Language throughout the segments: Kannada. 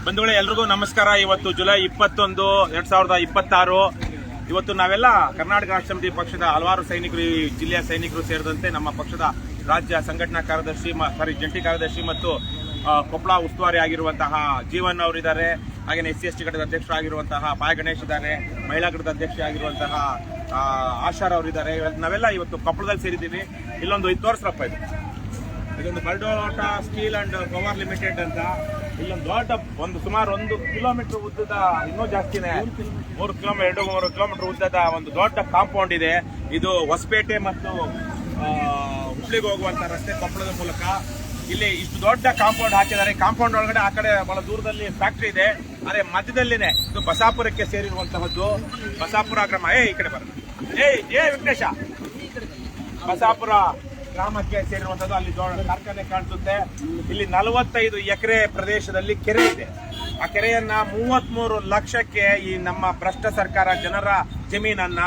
ಬಂಧುಗಳೇ, ಎಲ್ರಿಗೂ ನಮಸ್ಕಾರ. ಇವತ್ತು ಜುಲೈ 21, 2026. ಇವತ್ತು ನಾವೆಲ್ಲ ಕರ್ನಾಟಕ ರಾಷ್ಟ್ರ ಸಮಿತಿ ಪಕ್ಷದ ಹಲವಾರು ಸೈನಿಕರು, ಈ ಜಿಲ್ಲೆಯ ಸೈನಿಕರು ಸೇರಿದಂತೆ ನಮ್ಮ ಪಕ್ಷದ ರಾಜ್ಯ ಸಂಘಟನಾ ಕಾರ್ಯದರ್ಶಿ ಜಂಟಿ ಕಾರ್ಯದರ್ಶಿ ಮತ್ತು ಕೊಪ್ಪಳ ಉಸ್ತುವಾರಿ ಆಗಿರುವಂತಹ ಜೀವನ್ ಅವರಿದ್ದಾರೆ. ಹಾಗೆ SC/ST ಘಟಕದ ಅಧ್ಯಕ್ಷರಾಗಿರುವಂತಹ ಪಾಯ ಗಣೇಶ್ ಇದ್ದಾರೆ. ಮಹಿಳಾ ಘಟಕದ ಅಧ್ಯಕ್ಷ ಆಗಿರುವಂತಹ ಆಶಾರ್ ಅವರಿದ್ದಾರೆ. ನಾವೆಲ್ಲ ಇವತ್ತು ಕೊಪ್ಪಳದಲ್ಲಿ ಸೇರಿದ್ದೀವಿ. ಇಲ್ಲೊಂದು 5 ತೋರಿಸ್ರಪ್ಪ, ಇದೊಂದು Baldota steel and power limited ಅಂತ. ಇಲ್ಲೊಂದು ದೊಡ್ಡ ಸುಮಾರು 1 ಕಿಲೋಮೀಟರ್ ಉದ್ದದ, ಇನ್ನೂ ಜಾಸ್ತಿನೇ, 3 ಕಿಲೋಮೀಟರ್ ಉದ್ದದ ಒಂದು ದೊಡ್ಡ ಕಾಂಪೌಂಡ್ ಇದೆ. ಇದು ಹೊಸಪೇಟೆ ಮತ್ತು ಹುಬ್ಳಿಗೆ ಹೋಗುವಂತ ರಸ್ತೆ ಕೊಪ್ಪಳದ ಮೂಲಕ. ಇಲ್ಲಿ ಇಷ್ಟು ದೊಡ್ಡ ಕಾಂಪೌಂಡ್ ಹಾಕಿದ್ದಾರೆ. ಕಾಂಪೌಂಡ್ ಒಳಗಡೆ ಆ ಕಡೆ ಬಹಳ ದೂರದಲ್ಲಿ ಫ್ಯಾಕ್ಟರಿ ಇದೆ. ಅದೇ ಮಧ್ಯದಲ್ಲಿನೇ ಇದು ಬಸಾಪುರಕ್ಕೆ ಸೇರಿರುವಂತಹದ್ದು. ಬಸಾಪುರ ಗ್ರಾಮ. ಈ ಕಡೆ ಬರುತ್ತೆ. ವೆಂಕಟೇಶ, ಬಸಾಪುರ ಗ್ರಾಮಕ್ಕೆ ಸೇರಿರುವಂತದ್ದು. ಅಲ್ಲಿ ಕಾರ್ಖಾನೆ ಕಾಣಿಸುತ್ತೆ. ಇಲ್ಲಿ 45 ಎಕರೆ ಪ್ರದೇಶದಲ್ಲಿ ಕೆರೆ ಇದೆ. ಆ ಕೆರೆಯನ್ನ 33 ಲಕ್ಷಕ್ಕೆ ಈ ನಮ್ಮ ಭ್ರಷ್ಟ ಸರ್ಕಾರ ಜನರ ಜಮೀನನ್ನ,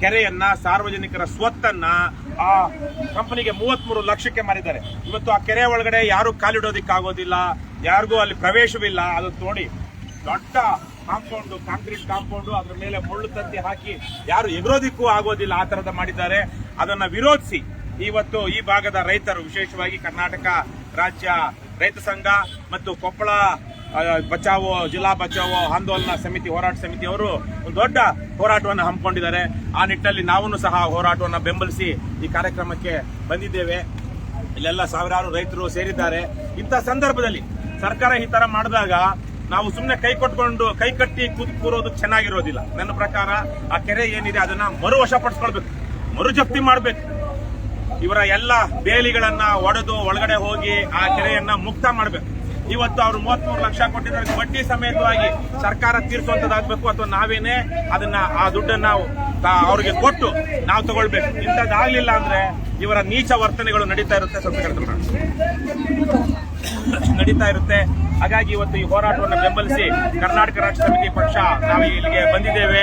ಕೆರೆಯನ್ನ, ಸಾರ್ವಜನಿಕರ ಸ್ವತ್ತನ್ನ ಆ ಕಂಪನಿಗೆ 33 ಲಕ್ಷಕ್ಕೆ ಮಾರಿದ್ದಾರೆ. ಇವತ್ತು ಆ ಕೆರೆ ಒಳಗಡೆ ಯಾರು ಕಾಲಿಡೋದಿಕ್ಕಾಗೋದಿಲ್ಲ, ಯಾರಿಗೂ ಅಲ್ಲಿ ಪ್ರವೇಶವಿಲ್ಲ. ಅದು ನೋಡಿ, ದೊಡ್ಡ ಕಾಂಪೌಂಡ್, ಕಾಂಕ್ರೀಟ್ ಕಾಂಪೌಂಡ್, ಅದ್ರ ಮೇಲೆ ಮುಳ್ಳು ತಂತಿ ಹಾಕಿ ಯಾರು ಎಗರೋದಿಕ್ಕೂ ಆಗೋದಿಲ್ಲ, ಆ ತರದ ಮಾಡಿದ್ದಾರೆ. ಅದನ್ನ ವಿರೋಧಿಸಿ ಇವತ್ತು ಈ ಭಾಗದ ರೈತರು, ವಿಶೇಷವಾಗಿ ಕರ್ನಾಟಕ ರಾಜ್ಯ ರೈತ ಸಂಘ ಮತ್ತು ಕೊಪ್ಪಳ ಬಚಾವೋ, ಜಿಲ್ಲಾ ಬಚಾವೋ ಆಂದೋಲನ ಸಮಿತಿ, ಹೋರಾಟ ಸಮಿತಿಯವರು ಒಂದು ದೊಡ್ಡ ಹೋರಾಟವನ್ನು ಹಮ್ಮಿಕೊಂಡಿದ್ದಾರೆ. ಆ ನಿಟ್ಟಿನಲ್ಲಿ ನಾವು ಸಹ ಹೋರಾಟವನ್ನು ಬೆಂಬಲಿಸಿ ಈ ಕಾರ್ಯಕ್ರಮಕ್ಕೆ ಬಂದಿದ್ದೇವೆ. ಇಲ್ಲೆಲ್ಲ ಸಾವಿರಾರು ರೈತರು ಸೇರಿದ್ದಾರೆ. ಇಂಥ ಸಂದರ್ಭದಲ್ಲಿ ಸರ್ಕಾರ ಈ ತರ ಮಾಡಿದಾಗ ನಾವು ಸುಮ್ಮನೆ ಕೈ ಕಟ್ಟಿ ಕೂರೋದು ಚೆನ್ನಾಗಿರೋದಿಲ್ಲ. ನನ್ನ ಪ್ರಕಾರ ಆ ಕೆರೆ ಏನಿದೆ ಅದನ್ನ ಮರುವಶಪಡಿಸ್ಕೊಳ್ಬೇಕು, ಮರು ಜಪ್ತಿ ಮಾಡಬೇಕು. ಇವರ ಎಲ್ಲ ಬೇಲಿಗಳನ್ನ ಒಡೆದು ಒಳಗಡೆ ಹೋಗಿ ಆ ಕೆರೆಯನ್ನ ಮುಕ್ತ ಮಾಡಬೇಕು. ಇವತ್ತು ಅವರು 33 ಲಕ್ಷ ಕೊಟ್ಟಿದ್ದಾರೆ. ಬಡ್ಡಿ ಸಮೇತವಾಗಿ ಸರ್ಕಾರ ತೀರಿಸುವಂತದ್ದಾಗಬೇಕು, ಅಥವಾ ನಾವೇನೆ ಅದನ್ನ ಆ ದುಡ್ಡನ್ನ ಅವ್ರಿಗೆ ಕೊಟ್ಟು ನಾವು ತಗೊಳ್ಬೇಕು. ಇಂಥದ್ದಾಗ್ಲಿಲ್ಲ ಅಂದ್ರೆ ಇವರ ನೀಚ ವರ್ತನೆಗಳು ನಡೀತಾ ಇರುತ್ತೆ. ಹಾಗಾಗಿ ಇವತ್ತು ಈ ಹೋರಾಟವನ್ನು ಬೆಂಬಲಿಸಿ ಕರ್ನಾಟಕ ರಾಷ್ಟ್ರ ಸಮಿತಿ ಪಕ್ಷ ನಾವು ಇಲ್ಲಿಗೆ ಬಂದಿದ್ದೇವೆ.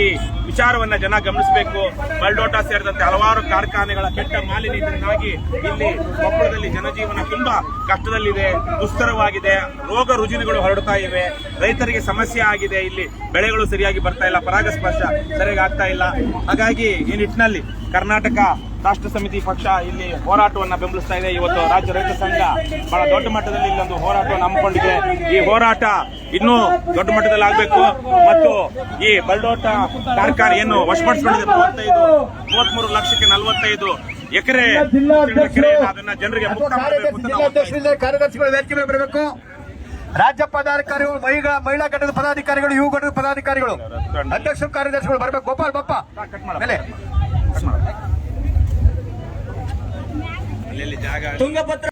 ಈ ವಿಚಾರವನ್ನ ಜನ ಗಮನಿಸಬೇಕು. ಬಲ್ಡೋಟ ಸೇರಿದಂತೆ ಹಲವಾರು ಕಾರ್ಖಾನೆಗಳ ಕೆಟ್ಟ ಮಾಲಿನ್ಯದಿಂದಾಗಿ ಇಲ್ಲಿ ಕೊಪ್ಪಳದಲ್ಲಿ ಜನಜೀವನ ತುಂಬಾ ಕಷ್ಟದಲ್ಲಿದೆ, ದುಸ್ತರವಾಗಿದೆ. ರೋಗ ರುಜಿನಗಳು ಹರಡುತ್ತಾ ಇವೆ. ರೈತರಿಗೆ ಸಮಸ್ಯೆ ಆಗಿದೆ. ಇಲ್ಲಿ ಬೆಳೆಗಳು ಸರಿಯಾಗಿ ಬರ್ತಾ ಇಲ್ಲ, ಪರಾಗಸ್ಪರ್ಶ ಸರಿಯಾಗಿ ಆಗ್ತಾ ಇಲ್ಲ. ಹಾಗಾಗಿ ಈ ನಿಟ್ಟಿನಲ್ಲಿ ಕರ್ನಾಟಕ ರಾಷ್ಟ್ರ ಸಮಿತಿ ಪಕ್ಷ ಇಲ್ಲಿ ಹೋರಾಟವನ್ನು ಬೆಂಬಲಿಸ್ತಾ ಇದೆ. ಇವತ್ತು ರಾಜ್ಯ ರೈತ ಸಂಘ ಬಹಳ ದೊಡ್ಡ ಮಟ್ಟದಲ್ಲಿ ಇಲ್ಲೊಂದು ಹೋರಾಟವನ್ನು ಹಮ್ಮಿಕೊಂಡಿದೆ. ಈ ಹೋರಾಟ ಇನ್ನೂ ದೊಡ್ಡ ಮಟ್ಟದಲ್ಲಿ ಆಗಬೇಕು ಮತ್ತು ಈ ಬಲ್ಡೋಟ ಕಾರ್ಖಾನೆ ಏನು ವಶಪಡಿಸಿಕೊಂಡಿದೆ 33 ಲಕ್ಷಕ್ಕೆ 45 ಎಕರೆ ಅದನ್ನ ಜನರಿಗೆ ಕಾರ್ಯದರ್ಶಿಗಳು ವೇದಿಕೆ ಮೇಲೆ ಬರಬೇಕು. ರಾಜ್ಯ ಪದಾಧಿಕಾರಿಗಳು, ಮಹಿಳಾ ಘಟಕದ ಪದಾಧಿಕಾರಿಗಳು, ಯುವ ಘಟಕದ ಪದಾಧಿಕಾರಿಗಳು, ಅಧ್ಯಕ್ಷ ಕಾರ್ಯದರ್ಶಿಗಳು ಬರಬೇಕು. ಗೋಪಾಲ್ ಬಪ್ಪ ಮೇಲೆ ಜಾಗ ತುಂಗಭದ್ರ